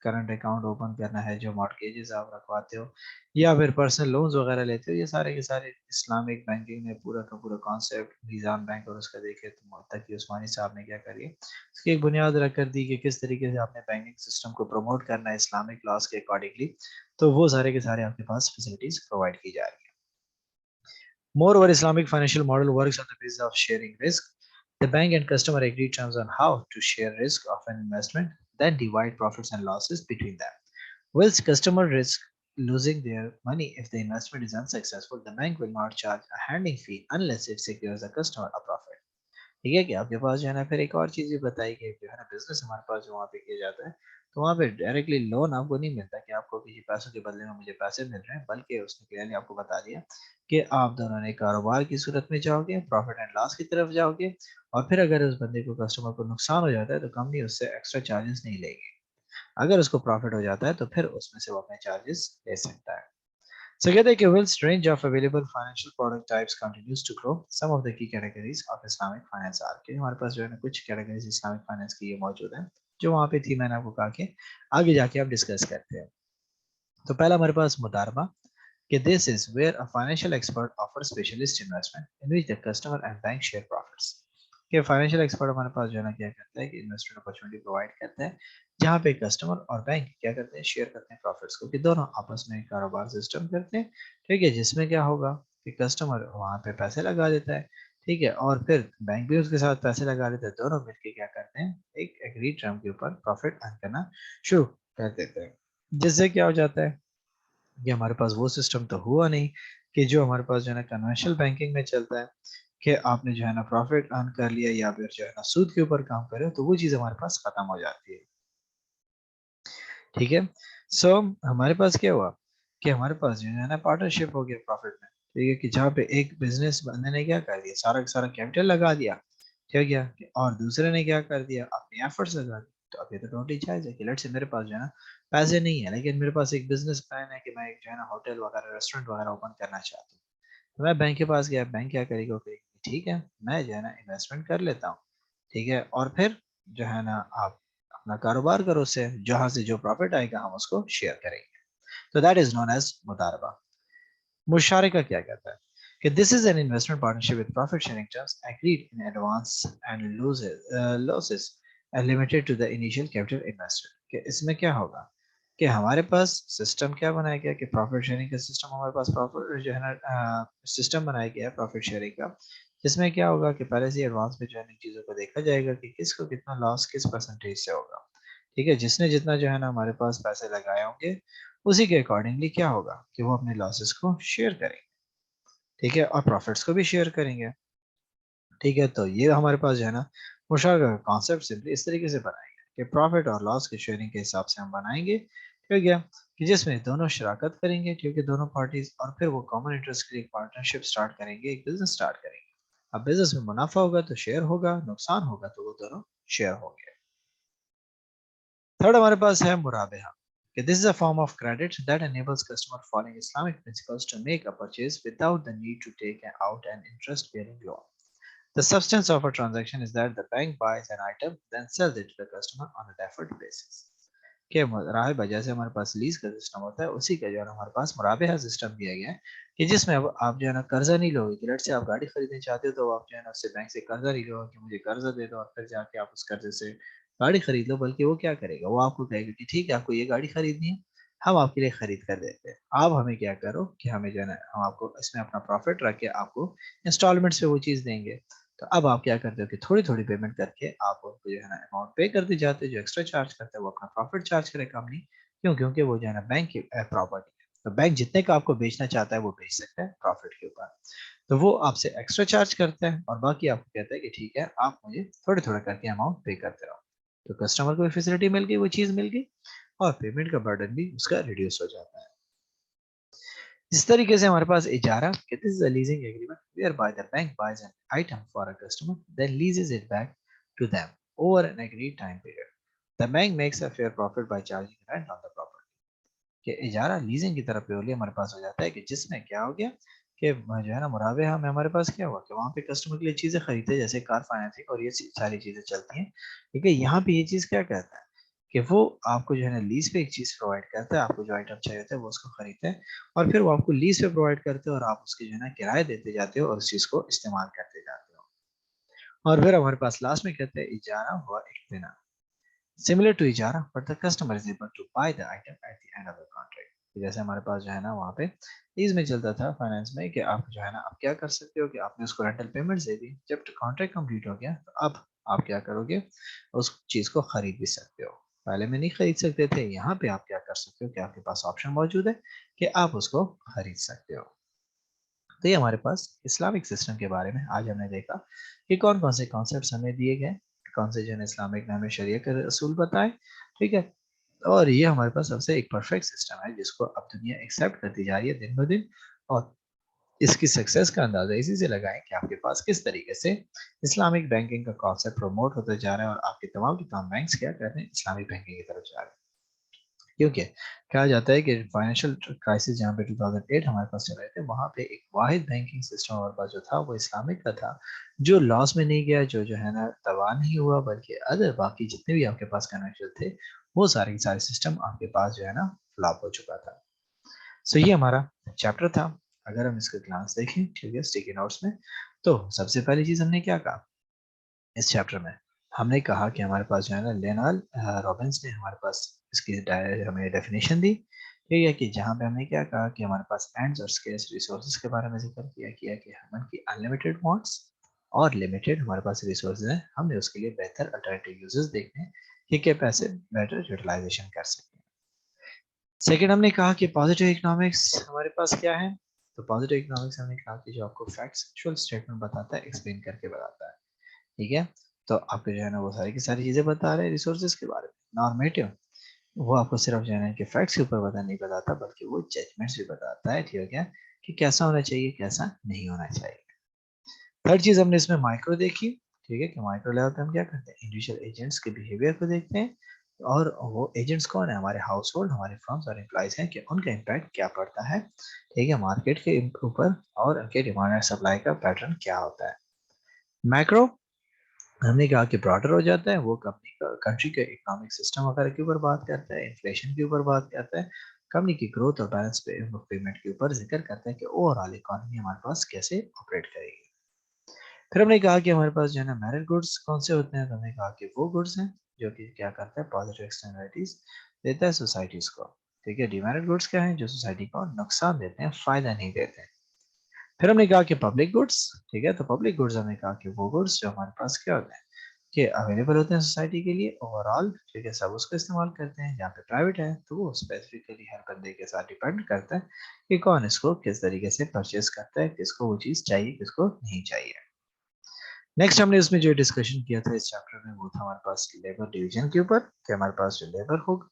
کرنٹ اکاؤنٹ اوپن کرنا ہے، جو مارٹگیجز آپ رکھواتے ہو یا پھر پرسنل لونز وغیرہ لیتے ہو، یہ سارے کے سارے اسلامک بینکنگ میں پورا کا پورا کانسیپٹ نظام بینک اور اس کا دیکھے تو تقی عثمانی صاحب نے کیا کری اس کی ایک بنیاد رکھ کر دی کہ کس طریقے سے آپ نے بینکنگ سسٹم کو پروموٹ کرنا ہے اسلامک لاس کے اکارڈنگلی، تو وہ سارے کے سارے آپ کے پاس فیسلٹیز پرووائڈ کی جا رہی ہیں. Moreover, Islamic financial model works on the basis of sharing risk. The bank and customer agree terms on how to share risk of an investment, then divide profits and losses between them. Whilst customer risk losing their money if the investment is unsuccessful, the bank will not charge a handling fee unless it secures the customer a profit. ٹھیک ہے کہ آپ کے پاس جو ہے نا پھر ایک اور چیز بھی بتائی کہ جو ہے نا بزنس ہمارے پاس جو وہاں پہ کیا جاتا ہے، تو وہاں پہ ڈائریکٹلی لون آپ کو نہیں ملتا کہ آپ کو کسی پیسوں کے بدلے میں مجھے پیسے مل رہے ہیں، بلکہ اس نے کلیئرلی آپ کو بتا دیا کہ آپ دونوں نے کاروبار کی صورت میں جاؤ گے، پروفٹ اینڈ لاس کی طرف جاؤ گے، اور پھر اگر اس بندے کو کسٹمر کو نقصان ہو جاتا ہے تو کمپنی اس سے ایکسٹرا چارجز نہیں لے گی، اگر اس کو پروفٹ ہو جاتا ہے تو پھر اس میں سے وہ اپنے چارجز لے سکتا ہے. So kehte hai ki whilst range of available financial product types continues to grow, some of the key categories of Islamic finance are کہ ہمارے پاس جو ہے نا کچھ categories Islamic finance کی یہ موجود ہیں جو وہاں پہ تھی، میں نے آپ کو کہا کہ آگے جا کے آپ ڈسکس کرتے ہیں. تو پہلا ہمارے پاس مداربہ کہ this is where a financial expert offers specialist investment in which the customer and bank share profits. کہ فائنینشیل ایکسپرٹ ہمارے پاس جو ہے نا کیا کرتا ہے کہ انویسٹمنٹ اپرچونٹی پرووائڈ کرتا ہے جہاں پہ کسٹمر اور بینک کیا کرتے ہیں، شیئر کرتے ہیں پروفٹس کو، کہ دونوں آپس میں کاروبار سسٹم کرتے ہیں. ٹھیک ہے، جس میں کیا ہوگا کہ کسٹمر وہاں پہ پیسے لگا دیتا ہے، ٹھیک ہے، اور پھر بینک بھی اس کے ساتھ پیسے لگا دیتا ہے، دونوں مل کے کیا کرتے ہیں ایک ایگری ٹرم کے اوپر پروفٹ ارن کرنا شروع کر دیتے ہیں. جس سے کیا ہو جاتا ہے کہ ہمارے پاس وہ سسٹم تو ہوا نہیں کہ جو ہمارے پاس جو ہے نا کنونشنل بینکنگ میں چلتا ہے کہ آپ نے جو ہے نا پروفٹ ارن کر لیا یا پھر جو ہے نا سود کے اوپر کام کرے تو وہ چیز ہمارے پاس ختم ہو جاتی ہے. ٹھیک ہے، سو ہمارے پاس کیا ہوا کہ ہمارے پاس جو ہے نا پارٹنرشپ ہو گیا پروفٹ میں. ٹھیک ہے کہ جہاں پہ ایک بزنس بندے نے کیا کر دیا، سارا کا سارا کیپٹل لگا دیا، ٹھیک ہے، اور دوسرے نے کیا کر دیا، اپنے ایفرٹس لگا دی. تو اب یہ تو ٹوٹلی جائز ہے کہ لیٹس سے میرے پاس جو ہے نا پیسے نہیں ہے لیکن میرے پاس ایک بزنس پلان ہے کہ میں ایک جو ہے نا ہوٹل وغیرہ ریسٹورینٹ وغیرہ اوپن کرنا چاہتا ہوں. تو میں بینک کے پاس گیا، بینک کیا کرے گا کہ ٹھیک ہے میں جو ہے نا انویسٹمنٹ کر لیتا ہوں، ٹھیک ہے، اور پھر جو ہے نا آپ اپنا کاروبار کرو، اس سے جہاں سے جو پروفٹ آئے گا ہم اس کو شیئر کریں گے. تو دیٹ از نون ایز مداربہ. مشارکہ کیا کہتا ہے کہ this is an investment partnership with profit sharing terms agreed in advance and losses limited to the initial capital invested. کہ اس میں کیا ہوگا کہ ہمارے پاس سسٹم کیا بنایا گیا کہ پروفٹ شیئرنگ کا سسٹم، ہمارے پاس پروفٹ جو ہے نا سسٹم بنایا گیا ہے پروفٹ شیئرنگ کا، جس میں کیا ہوگا کہ پہلے سے ایڈوانس میں جو ہے چیزوں کو دیکھا جائے گا کہ کس کو کتنا لاس کس پرسنٹیج سے ہوگا. ٹھیک ہے، جس نے جتنا جو ہے نا ہمارے پاس پیسے لگائے ہوں گے اسی کے اکارڈنگلی کیا ہوگا کہ وہ اپنے لاسز کو شیئر کریں گے، ٹھیک ہے، اور پروفٹس کو بھی شیئر کریں گے. ٹھیک ہے، تو یہ ہمارے پاس جو ہے نا مشارکہ کا کانسیپٹ سمپلی اس طریقے سے بنائیں گے کہ پروفٹ اور لاس کے شیئرنگ کے حساب سے ہم بنائیں گے، ٹھیک ہے، کہ جس میں دونوں شراکت کریں گے، ٹھیک ہے، دونوں پارٹیز، اور پھر وہ کامن انٹرسٹ کے لیے ایک پارٹنرشپ سٹارٹ کریں گے، ایک بزنس سٹارٹ کریں گے. अब बिजनेस में मुनाफा होगा तो शेयर होगा, नुकसान होगा तो वो दोनों शेयर होंगे। थर्ड हमारे पास है मुराबेहा, कि this is a form of credit that enables customer following Islamic principles to make a purchase without the need to take out an interest bearing loan. The substance of a transaction is that the bank buys an item then sells it to the customer on a deferred basis. कि मुराबा जैसे हमारे पास lease का system होता है, उसी का जो है ना हमारे पास मुराबेहा सिस्टम दिया गया है, कि जिसमें अब आप जो है ना कर्जा नहीं लोगे, कि लेट से आप गाड़ी खरीदना चाहते हो तो आप जो है ना उससे बैंक से कर्जा नहीं लोगे कि मुझे कर्जा दे दो और फिर जाके आप उस कर्जे से गाड़ी खरीद लो, बल्कि वो क्या करेगा, वो आपको कहेगा कि ठीक है आपको ये गाड़ी खरीदनी है, हम आपके लिए खरीद कर देते हैं, आप हमें क्या करो कि हमें जो है ना हम आपको इसमें अपना प्रॉफिट रख के आपको इंस्टॉलमेंट्स पे वो चीज़ देंगे। तो अब आप क्या करते हो कि थोड़ी थोड़ी पेमेंट करके आप उनको जो है ना अमाउंट पे करते जाते हो, जो एक्स्ट्रा चार्ज करते हैं वो अपना प्रॉफिट चार्ज करे कंपनी, क्यों, क्योंकि वो जो है ना बैंक की प्रॉपर्टी है, तो बैंक जितने का आपको बेचना चाहता है वो बेच सकता है प्रॉफिट के ऊपर, तो वो आपसे एक्स्ट्रा चार्ज करता है और बाकी आपको कहता है कि ठीक है आप मुझे थोड़े थोड़े करके अमाउंट पे करते रहो। तो कस्टमर को भी फैसिलिटी मिल गई, वो चीज़ मिल गई, और पेमेंट का बर्डन भी उसका रिड्यूस हो जाता है। इस तरीके से हमारे पास इजारा, this is a leasing agreement whereby the bank buys an item for a customer then leases it back to them over an agreed time period. The bank makes a fair profit by charging rent on the property. कि इजारा leasing की तरफ purely हमारे पास हो जाता है, कि जिसमें क्या हो गया कि जो है ना मुराबे में हमारे पास क्या हुआ कि वहाँ पे कस्टमर के लिए चीज़ें खरीदते हैं, जैसे कार फाइनेंसिंग और ये सारी चीज़ें चलती हैं। ठीक है, यहाँ पे ये चीज़ क्या कहता है कि वो आपको जो है ना लीज पे एक चीज़ प्रोवाइड करता है, आपको जो आइटम चाहिए होता है वो उसको खरीदते हैं और फिर वो आपको लीज पे प्रोवाइड करते हैं और आप उसके जो है ना किराए देते जाते हो और उस चीज़ को इस्तेमाल करते जाते हो। और फिर हमारे पास लास्ट में कहते हैं इजारा हुआ इक्तिना, similar to इजारा but the customer is able to buy the item at the end of the contract। जैसे हमारे पास जो है ना वहाँ पे लीज में चलता था फाइनेंस में कि आप जो है ना आप क्या कर सकते हो कि आपने उसको रेंटल पेमेंट दे दी, जब कॉन्ट्रैक्ट कंप्लीट हो गया तो अब आप क्या करोगे, उस चीज़ को खरीद भी सकते हो। पहले में नहीं खरीद सकते थे, यहाँ पे आप क्या कर सकते हो कि आपके पास ऑप्शन मौजूद है कि आप उसको खरीद सकते हो। तो ये हमारे पास इस्लामिक सिस्टम के बारे में आज हमने देखा कि कौन कौन से कॉन्सेप्ट्स हमें दिए गए, कौन से जो है इस्लामिक ने हमें शरीयत के असूल बताए। ठीक है, और ये हमारे पास सबसे एक परफेक्ट सिस्टम है जिसको अब दुनिया एक्सेप्ट करती जा रही है दिन ब दिन, और इसकी सक्सेस का अंदाजा इसी से लगाएं कि आपके पास किस तरीके से इस्लामिक बैंकिंग का कॉन्सेप्ट प्रमोट होता जा रहा है और आपके तमाम के तमाम बैंक्स क्या कर रहे हैं, इस्लामिक बैंकिंग की तरफ जा रहे हैं। क्योंकि कहा जाता है कि फाइनेंशियल क्राइसिस जहाँ पे 2008 हमारे पास चल रहे थे, वहाँ पे एक वाहिद बैंकिंग सिस्टम हमारे पास जो था वो इस्लामिक का था, जो लॉस में नहीं गया, जो जो है ना तबाह नहीं हुआ, बल्कि अदर बाकी जितने भी आपके पास कनेक्शन थे वो सारे के सारे सिस्टम आपके पास जो है ना फ्लॉप हो चुका था। सो ये हमारा चैप्टर था। अगर हम इसका ग्लांस देखें ठीक है स्टिकी नोट्स में, तो सबसे पहली चीज हमने क्या कहा इस चैप्टर में, हमने कहा कि हमारे पास जो है ना लेनाल रॉबिन्स ने हमारे पास इसकी हमें डेफिनेशन दी। ठीक है, कि जहाँ पे हमने क्या कहा कि हमारे पास एंड्स और स्केर्स रिसोर्सेज के बारे में जिक्र किया कि हम की अनलिमिटेड वांट्स और लिमिटेड हमारे पास रिसोर्सेज हैं, हमने उसके लिए बेहतर अल्टरनेटिव यूजेस देखने हैं कि क्या पैसे बेटर यूटिलाइजेशन कर सकते हैं। सेकेंड हमने कहा कि पॉजिटिव इकोनॉमिक्स हमारे पास क्या है, तो पॉजिटिव इकोनॉमिक्स हमने कहा कि जो आपको फैक्ट्स एक्चुअल स्टेटमेंट बताता है, एक्सप्लेन करके बताता है। ठीक है, तो आपको जो है ना वो सारी की सारी चीजें बता रहे हैं रिसोर्सेज के बारे में। नॉर्मेटिव वो आपको सिर्फ जो है ना कि फैक्ट्स के ऊपर बता नहीं बताता, बल्कि वो जजमेंट्स भी बताता है, ठीक है क्या, कि कैसा होना चाहिए कैसा नहीं होना चाहिए। थर्ड चीज हमने इसमें माइक्रो देखी। ठीक है, कि माइक्रो लेवल पे हम क्या करते हैं, इंडिविजुअल एजेंट्स के बिहेवियर को देखते हैं, और वो एजेंट्स कौन है, हमारे हाउस होल्ड हमारे फर्म्स और एम्प्लॉयज हैं, कि उनका इम्पैक्ट क्या पड़ता है ठीक है मार्केट के ऊपर, और उनके डिमांड एंड सप्लाई का पैटर्न क्या होता है। मैक्रो हमने कहा कि ब्रॉडर हो जाता है, वो कंपनी का कंट्री के इकोनॉमिक सिस्टम वगैरह के ऊपर बात करता है, इन्फ्लेशन के ऊपर बात करता है, कंपनी की ग्रोथ और बैलेंस पे पेमेंट के ऊपर जिक्र करता है कि ओवरऑल इकोनॉमी हमारे पास कैसे ऑपरेट करेगी। फिर हमने कहा कि हमारे पास जो है ना मेरिट गुड्स कौन से होते हैं, तो हमने कहा कि वो गुड्स हैं जो कि क्या करता है पॉजिटिव एक्सटर्नलिटीज देता है सोसाइटीज को। ठीक है, डिमेरिट गुड्स क्या है, जो सोसाइटी को नुकसान देते हैं, फायदा नहीं देते हैं। फिर हमने कहा कि पब्लिक गुड्स, ठीक है, तो पब्लिक गुड्स हमने कहा कि वो गुड्स जो हमारे पास क्या होते हैं कि अवेलेबल होते हैं सोसाइटी के लिए ओवरऑल, ठीक है, सब उसको इस्तेमाल करते हैं। जहाँ पे प्राइवेट है तो वो स्पेसिफिकली हर बंदे के साथ डिपेंड करता है कि कौन इसको किस तरीके से परचेज करता है, किसको वो चीज़ चाहिए किसको नहीं चाहिए। नेक्स्ट हमने इसमें जो डिस्कशन किया था इस चैप्टर में वो था हमारे पास लेबर डिवीजन के ऊपर, कि हमारे पास जो लेबर होगा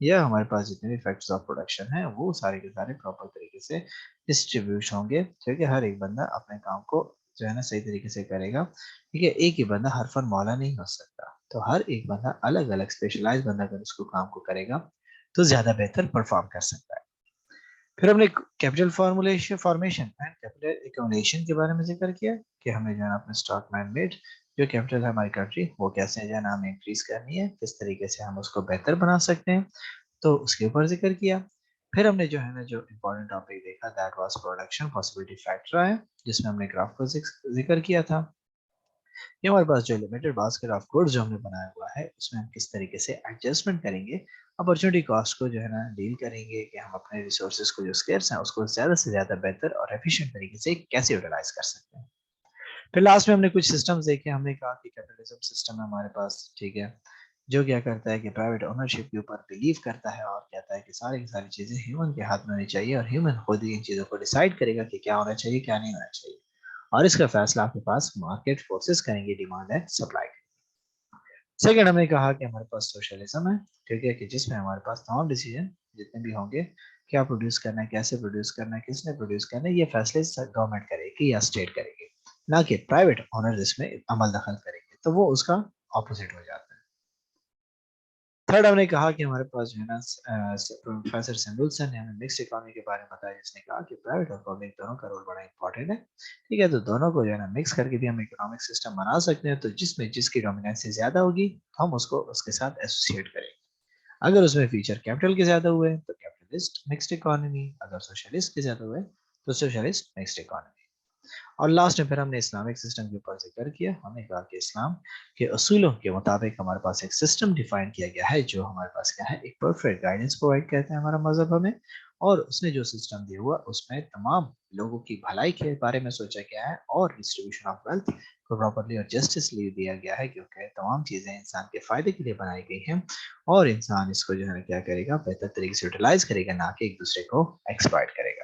या हमारे पास जितने भी फैक्टर्स ऑफ प्रोडक्शन है वो सारे के सारे प्रॉपर तरीके से डिस्ट्रीब्यूट होंगे, ठीक है, हर एक बंदा अपने काम को जो है ना सही तरीके से करेगा, ठीक है। एक ही बंदा हर फन मौला नहीं हो सकता, तो हर एक बंदा अलग अलग स्पेशलाइज बंदा अगर उसको काम को करेगा तो ज्यादा बेहतर परफॉर्म कर सकता है। फिर हमने capital formulation formation and capital accumulation के बारे में जिक्र किया कि हमें जो है ना अपने स्टॉक मैंडेट जो कैपिटल है हमारी कंट्री वो कैसे जो है ना हमें इंक्रीज करनी है, किस तरीके से हम उसको बेहतर बना सकते हैं, तो उसके ऊपर जिक्र किया। फिर हमने जो है ना जो इम्पोर्टेंट टॉपिक देखा that was production possibility factor है, जिसमें हमने ग्राफ को जिक्र किया था। ये हमारे पास जो लिमिटेड बास्केट ऑफ गुड्स जो हमने बनाया हुआ है उसमें हम किस तरीके से एडजस्टमेंट करेंगे, अपॉर्चुनिटी कॉस्ट को जो है ना डील करेंगे कि हम अपने रिसोर्सेज को जो स्केर्स हैं उसको ज्यादा से ज्यादा बेहतर और एफिशिएंट तरीके से कैसे यूटिलाइज कर सकते हैं। फिर लास्ट में हमने कुछ सिस्टम्स देखे, हमने कहा कि कैपिटलिज्म सिस्टम है हमारे पास, ठीक है, जो क्या करता है कि प्राइवेट ओनरशिप के ऊपर बिलीव करता है और कहता है कि सारी की सारी चीजें ह्यूमन के हाथ में होनी चाहिए और ह्यूमन खुद ही इन चीजों को डिसाइड करेगा कि क्या होना चाहिए क्या नहीं होना चाहिए, और इसका फैसला आपके पास मार्केट फोर्सेस करेंगे, डिमांड एंड सप्लाई। सेकंड हमने कहा कि हमारे पास सोशलिज्म है, ठीक है, कि जिसमें हमारे पास तमाम डिसीजन जितने भी होंगे, क्या प्रोड्यूस करना है, कैसे प्रोड्यूस करना है, किसने प्रोड्यूस करना है, ये फैसले गवर्नमेंट करेगी या स्टेट करेगी, ना कि प्राइवेट ओनर इसमें अमल दखल करेंगे, तो वो उसका ऑपोजिट हो जाता है। थर्ड हमने कहा कि हमारे पास जो है ना प्रोफेसर सेम्बुलसन ने हमें मिक्स्ड इकोनॉमी के बारे में बताया, जिसने कहा कि प्राइवेट और पब्लिक दोनों का रोल बड़ा इंपॉर्टेंट है, ठीक है, तो दोनों को जो है ना मिक्स करके भी हम इकोनॉमिक सिस्टम बना सकते हैं, तो जिसमें जिसकी डोमिनेंसी ज्यादा होगी हम उसको उसके साथ एसोसिएट करेंगे। अगर उसमें फीचर कैपिटल के ज्यादा हुए तो कैपिटलिस्ट मिक्स्ड इकोनॉमी, अगर सोशलिस्ट के ज्यादा हुए तो सोशलिस्ट मिक्स्ड इकोनॉमी। और लास्ट में फिर हमने इस्लामिक सिस्टम के ऊपर जिक्र किया, हमने कहा कि इस्लाम के असूलों के मुताबिक हमारे पास एक सिस्टम डिफाइन किया गया है जो हमारे पास क्या है, एक परफेक्ट गाइडेंस प्रोवाइड करता है हमारा मजहब हमें, और उसने जो सिस्टम दिया हुआ उसमें तमाम लोगों की भलाई के बारे में सोचा गया है और डिस्ट्रीब्यूशन ऑफ वेल्थ को प्रॉपरली और जस्टिसली दिया गया है, क्योंकि तमाम चीजें इंसान के फायदे के लिए बनाई गई हैं और इंसान इसको जो है क्या करेगा, बेहतर तरीके से यूटिलाइज करेगा, ना कि एक दूसरे को एक्सप्लॉइट करेगा।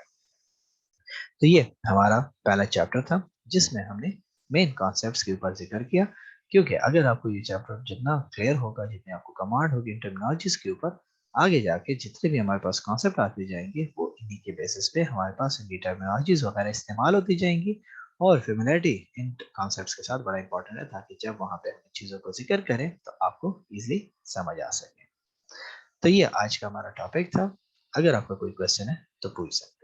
तो ये हमारा पहला चैप्टर था जिसमें हमने मेन कॉन्सेप्ट्स के ऊपर जिक्र किया, क्योंकि अगर आपको ये चैप्टर जितना क्लियर होगा, जितनी आपको कमांड होगी इन टर्मिनोलॉजीज के ऊपर, आगे जाके जितने भी हमारे पास कॉन्सेप्ट आते जाएंगे वो इन्हीं के बेसिस पे हमारे पास इनकी टर्मिनोलॉजीज वगैरह इस्तेमाल होती जाएंगी, और फेमिलियरिटी इन कॉन्सेप्ट्स के साथ बड़ा इंपॉर्टेंट है, ताकि जब वहाँ पे हम चीज़ों को जिक्र करें तो आपको इजिली समझ आ सके। तो ये आज का हमारा टॉपिक था, अगर आपका कोई क्वेश्चन है तो पूछ सकते हैं।